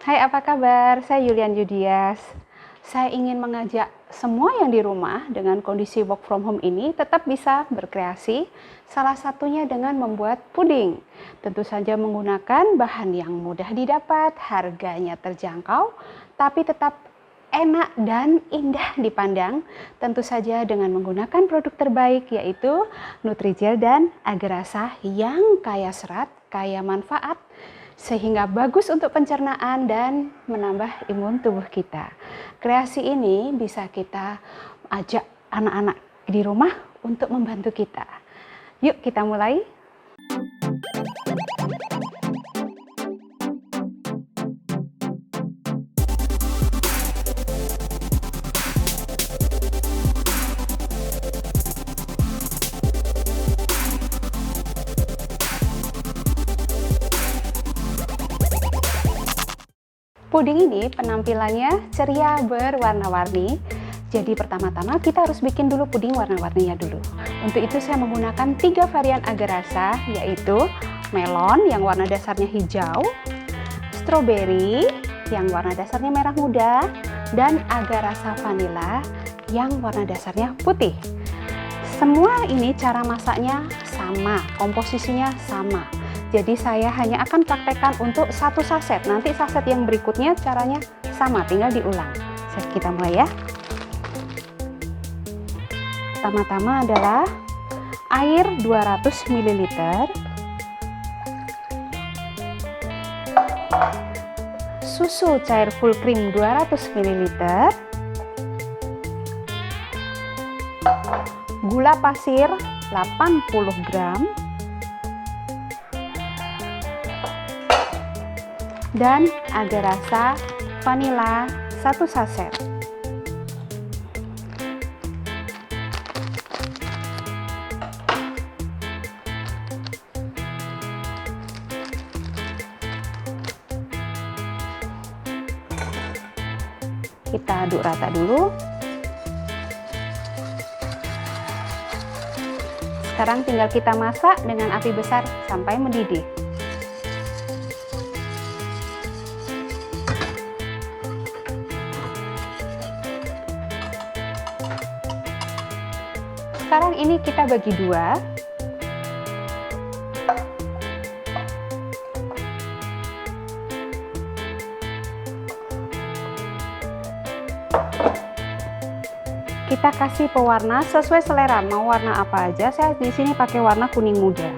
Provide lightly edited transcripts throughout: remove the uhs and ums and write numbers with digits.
Hai, apa kabar? Saya Yulian Yudias. Saya ingin mengajak semua yang di rumah dengan kondisi work from home ini tetap bisa berkreasi, salah satunya dengan membuat puding. Tentu saja menggunakan bahan yang mudah didapat, harganya terjangkau, tapi tetap enak dan indah dipandang. Tentu saja dengan menggunakan produk terbaik yaitu Nutrijel dan Agarasa yang kaya serat, kaya manfaat, sehingga bagus untuk pencernaan dan menambah imun tubuh kita. Kreasi ini bisa kita ajak anak-anak di rumah untuk membantu kita. Yuk kita mulai. Puding ini penampilannya ceria berwarna-warni. Jadi pertama-tama kita harus bikin dulu puding warna-warninya dulu. Untuk itu saya menggunakan 3 varian Agarasa, yaitu melon yang warna dasarnya hijau, stroberi yang warna dasarnya merah muda, dan Agarasa vanila yang warna dasarnya putih. Semua ini cara masaknya sama, komposisinya sama. Jadi saya hanya akan praktekkan untuk 1 saset. Nanti saset yang berikutnya caranya sama, tinggal diulang. Kita mulai ya. Pertama-tama adalah air 200 ml, susu cair full cream 200 ml, gula pasir 80 gram, dan Agarasa vanila 1 saset. Kita aduk rata dulu. Sekarang tinggal kita masak dengan api besar sampai mendidih. Sekarang ini kita bagi 2. Kita kasih pewarna sesuai selera, mau warna apa aja. Saya di sini pakai warna kuning muda.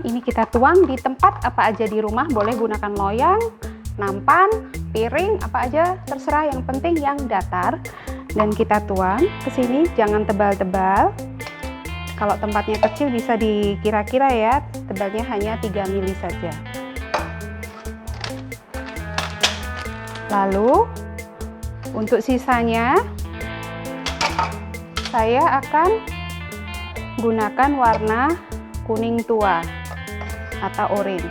Ini kita tuang di tempat apa aja di rumah, boleh gunakan loyang, nampan, piring, apa aja terserah, yang penting yang datar. Dan kita tuang ke sini, jangan tebal-tebal. Kalau tempatnya kecil bisa dikira-kira ya, tebalnya hanya 3 mili saja. Lalu untuk sisanya saya akan gunakan warna kuning tua atau orange.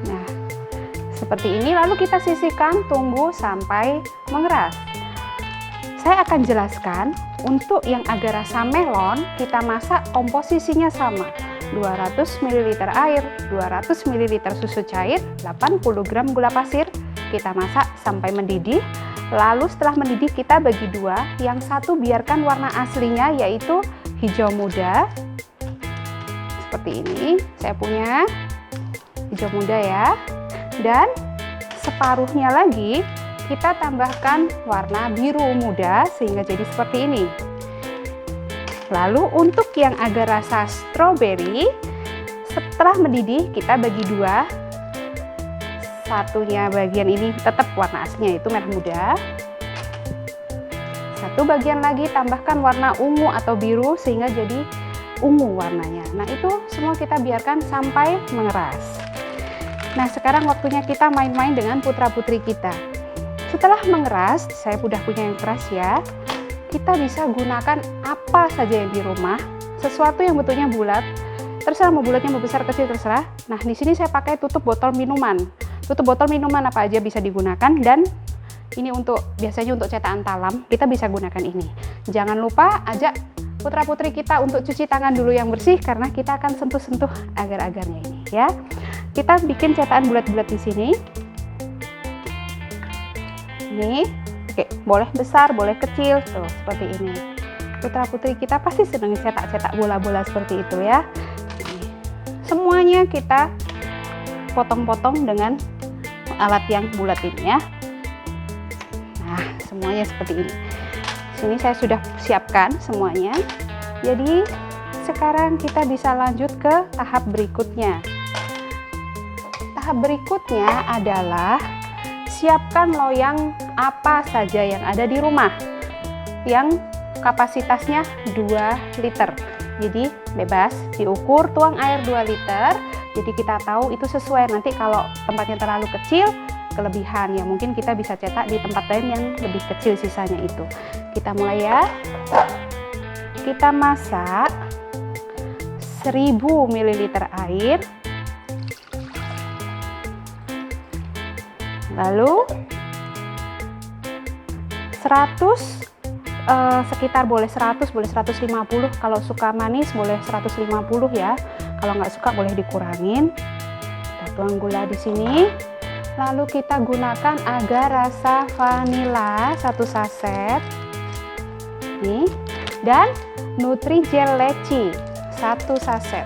Nah, seperti ini, lalu kita sisihkan, tunggu sampai mengeras. Saya akan jelaskan. Untuk yang Agarasa melon, kita masak komposisinya sama. 200 ml air, 200 ml susu cair, 80 gram gula pasir. Kita masak sampai mendidih. Lalu setelah mendidih kita bagi 2. Yang satu biarkan warna aslinya yaitu hijau muda. Seperti ini, saya punya hijau muda ya. Dan separuhnya lagi kita tambahkan warna biru muda sehingga jadi seperti ini. Lalu untuk yang Agarasa stroberi, setelah mendidih kita bagi 2. Satunya bagian ini tetap warna aslinya itu merah muda. Satu bagian lagi tambahkan warna ungu atau biru sehingga jadi ungu warnanya. Nah, itu semua kita biarkan sampai mengeras. Nah, sekarang waktunya kita main-main dengan putra-putri kita. Setelah mengeras, saya udah punya yang keras ya. Kita bisa gunakan apa saja yang di rumah, sesuatu yang bentuknya bulat. Terserah mau bulatnya mau besar kecil terserah. Nah, di sini saya pakai tutup botol minuman. Tutup botol minuman apa aja bisa digunakan, dan ini biasanya untuk cetakan talam, kita bisa gunakan ini. Jangan lupa ajak putra-putri kita untuk cuci tangan dulu yang bersih, karena kita akan sentuh-sentuh agar-agarnya ini ya. Kita bikin cetakan bulat-bulat di sini. Nih, oke, boleh besar, boleh kecil, tuh seperti ini. Putra-putri kita pasti senang cetak-cetak bola-bola seperti itu ya. Semuanya kita potong-potong dengan alat yang bulat ini ya. Nah, semuanya seperti ini. Sini saya sudah siapkan semuanya. Jadi sekarang kita bisa lanjut ke tahap berikutnya. Tahap berikutnya adalah siapkan loyang apa saja yang ada di rumah yang kapasitasnya 2 liter. Jadi bebas diukur, tuang air 2 liter. Jadi kita tahu itu sesuai. Nanti kalau tempatnya terlalu kecil, kelebihan ya, mungkin kita bisa cetak di tempat lain yang lebih kecil sisanya itu. Kita mulai ya. Kita masak 1000 ml air. Lalu 100, sekitar boleh 100, boleh 150. Kalau suka manis boleh 150 ya. Kalau nggak suka boleh dikurangin. Kita tuang gula di sini. Lalu kita gunakan agar rasa vanila 1 saset. Nih. Dan Nutrijel leci 1 saset.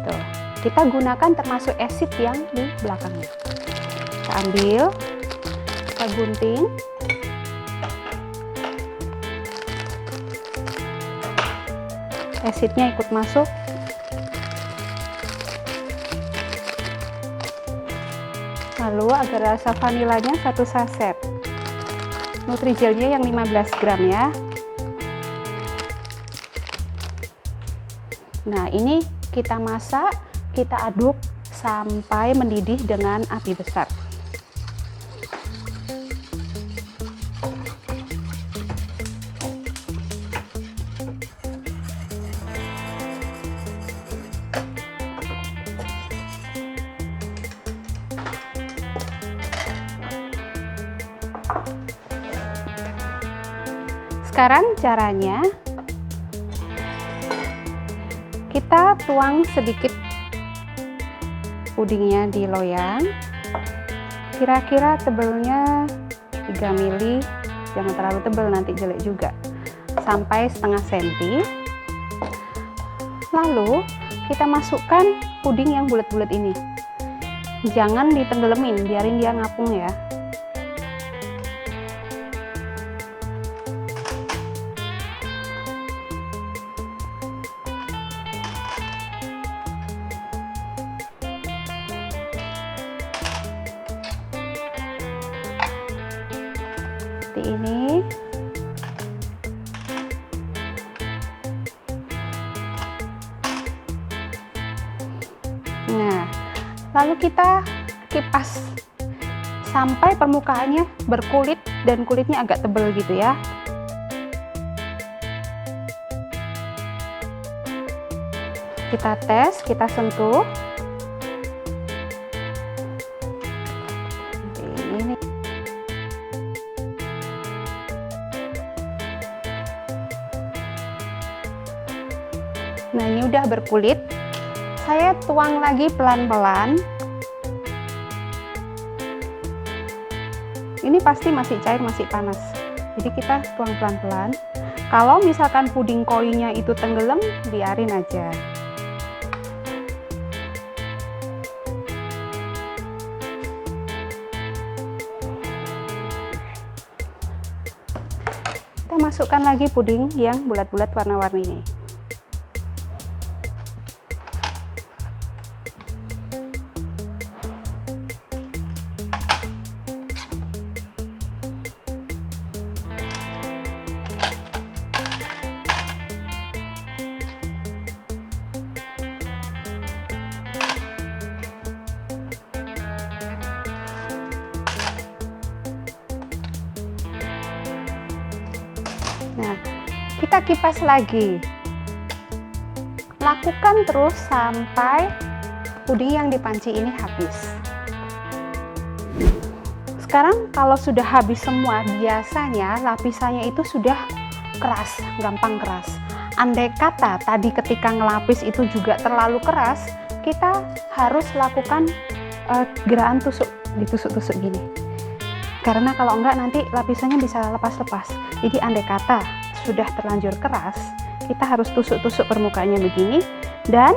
Tuh. Kita gunakan termasuk acid yang di belakangnya. Kita ambil, kita gunting. Acidnya ikut masuk. Lalu agar rasa vanilanya 1 saset. Nutrijelnya yang 15 gram ya. Nah, ini kita masak, kita aduk sampai mendidih dengan api besar. Sekarang caranya, kita tuang sedikit pudingnya di loyang. Kira-kira tebelnya 3 mili, jangan terlalu tebal nanti jelek juga, sampai setengah senti. Lalu kita masukkan puding yang bulat-bulat ini. Jangan ditenggelamin, biarin dia ngapung ya. Seperti ini. Nah, lalu kita kipas sampai permukaannya berkulit dan kulitnya agak tebal gitu ya. Kita tes, kita sentuh. Ini. Nah, ini udah berkulit. Saya tuang lagi pelan-pelan. Ini pasti masih cair, masih panas. Jadi kita tuang pelan-pelan. Kalau misalkan puding koinya itu tenggelam, biarin aja. Kita masukkan lagi puding yang bulat-bulat warna-warni ini. Nah, kita kipas lagi. Lakukan terus sampai puding yang dipanci ini habis. Sekarang kalau sudah habis semua, biasanya lapisannya itu sudah keras, gampang keras. Andai kata tadi ketika ngelapis itu juga terlalu keras, kita harus lakukan gerakan tusuk, ditusuk-tusuk gini. Karena kalau enggak nanti lapisannya bisa lepas-lepas. Jadi andai kata sudah terlanjur keras, kita harus tusuk-tusuk permukaannya begini, dan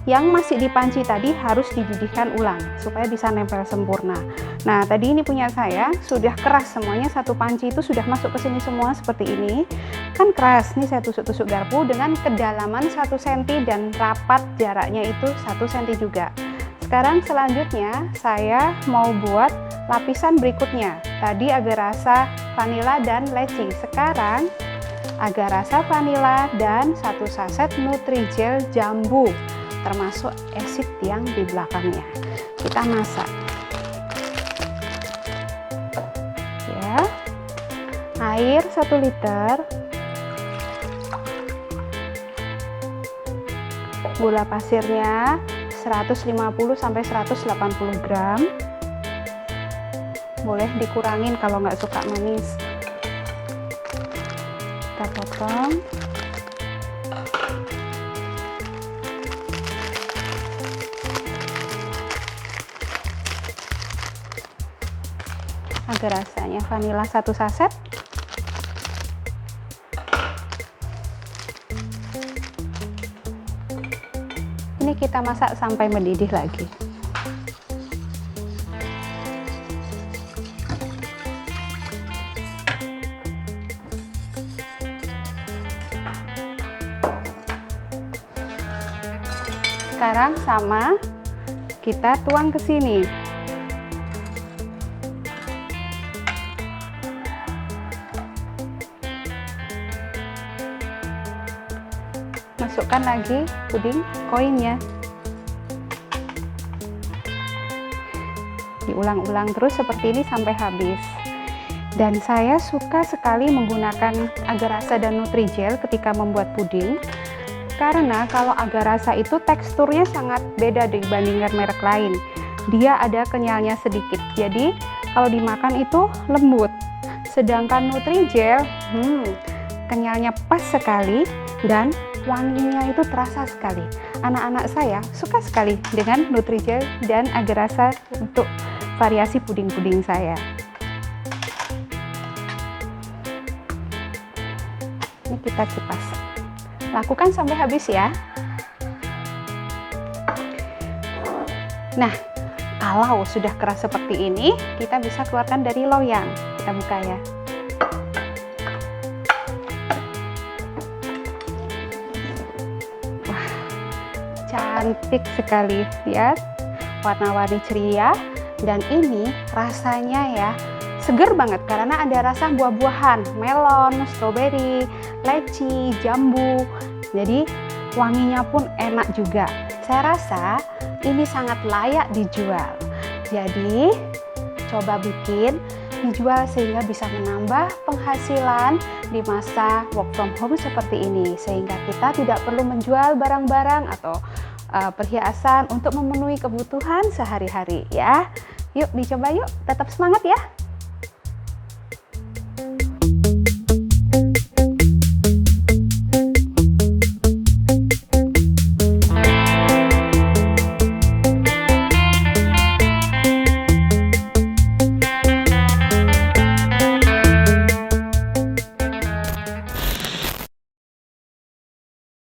yang masih dipanci tadi harus dididihkan ulang supaya bisa nempel sempurna. Nah, tadi ini punya saya sudah keras semuanya, satu panci itu sudah masuk ke sini semua seperti ini. Kan keras, nih saya tusuk-tusuk garpu dengan kedalaman 1 cm dan rapat jaraknya itu 1 cm juga. Sekarang selanjutnya saya mau buat lapisan berikutnya. Tadi agar rasa vanila dan leci. Sekarang agar rasa vanila dan 1 saset Nutrijel jambu, termasuk acid yang di belakangnya. Kita masak ya. Air 1 liter, gula pasirnya 150 sampai 180 gram. Boleh dikurangin kalau nggak suka manis. Kita potong. Agar rasanya vanila 1 saset. Ini kita masak sampai mendidih lagi. Sekarang sama kita tuang ke sini. Masukkan lagi puding koinnya. Diulang-ulang terus seperti ini sampai habis. Dan saya suka sekali menggunakan agar rasa dan Nutrijel ketika membuat puding. Karena kalau agar rasa itu teksturnya sangat beda dibandingkan merek lain. Dia ada kenyalnya sedikit. Jadi kalau dimakan itu lembut. Sedangkan Nutrijel kenyalnya pas sekali dan wanginya itu terasa sekali. Anak-anak saya suka sekali dengan Nutrijel dan agar rasa untuk variasi puding-puding saya. Ini kita kipas. Lakukan sampai habis ya. Nah, kalau sudah keras seperti ini, kita bisa keluarkan dari loyang. Kita buka ya. Wah, cantik sekali, lihat. Warna-warni ceria, dan ini rasanya ya seger banget karena ada rasa buah-buahan, melon, stroberi, leci, jambu. Jadi wanginya pun enak juga. Saya rasa ini sangat layak dijual. Jadi coba bikin, dijual sehingga bisa menambah penghasilan di masa work from home seperti ini. Sehingga kita tidak perlu menjual barang-barang atau perhiasan untuk memenuhi kebutuhan sehari-hari ya. Yuk dicoba yuk, tetap semangat ya.